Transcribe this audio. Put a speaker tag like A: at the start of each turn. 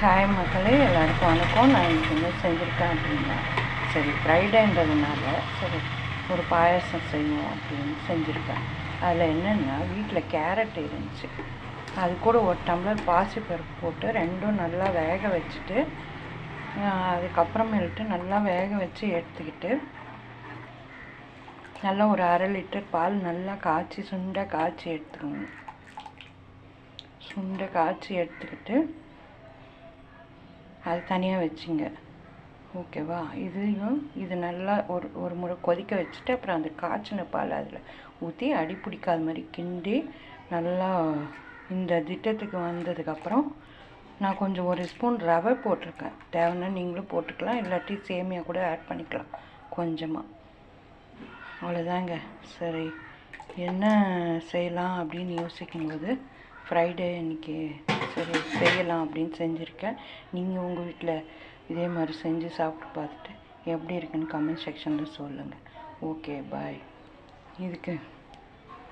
A: Hi மக்களே, எல்லாருக்கும் வணக்கம். நான் இன்றைக்கி என்ன செஞ்சுருக்கேன் அப்படின்னா, சரி ஃப்ரைடேன்றதுனால சரி ஒரு பாயாசம் செய்வோம் அப்படின்னு செஞ்சுருக்கேன். அதில் என்னென்னா, வீட்டில் கேரட் இருந்துச்சு, அது கூட ஒரு டம்ளர் பாசிப்பருப்பு போட்டு ரெண்டும் நல்லா வேக வச்சுட்டு, அதுக்கப்புறமேல்ட்டு நல்லா வேக வச்சு எடுத்துக்கிட்டு, நல்லா ஒரு 1/2 லிட்டர் பால் நல்லா காய்ச்சி சுண்டை காய்ச்சி எடுத்துக்கணும். சுண்டை காய்ச்சி எடுத்துக்கிட்டு அது தனியாக வச்சுங்க, ஓகேவா? இது நல்லா ஒரு முறை கொதிக்க வச்சுட்டு, அப்புறம் அந்த காய்ச்சின பால் அதில் ஊற்றி அடி பிடிக்காத மாதிரி கிண்டி நல்லா இந்த திட்டத்துக்கு வந்ததுக்கப்புறம் நான் கொஞ்சம் 1 ஸ்பூன் ரவை போட்டிருக்கேன். தேவைன்னா நீங்களும் போட்டுக்கலாம், இல்லாட்டி சேமியா கூட ஆட் பண்ணிக்கலாம் கொஞ்சமாக. அவ்வளோதாங்க. சரி, என்ன செய்யலாம் அப்படின்னு யோசிக்கும்போது ஃப்ரைடே அன்றைக்கி சரி செய்யலாம் அப்படின்னு செஞ்சுருக்கேன். நீங்கள் உங்கள் வீட்டில் இதே மாதிரி செஞ்சு சாப்பிட்டு பார்த்துட்டு எப்படி இருக்குன்னு கமெண்ட் செக்ஷனில் சொல்லுங்கள். ஓகே, பாய். இதுக்கு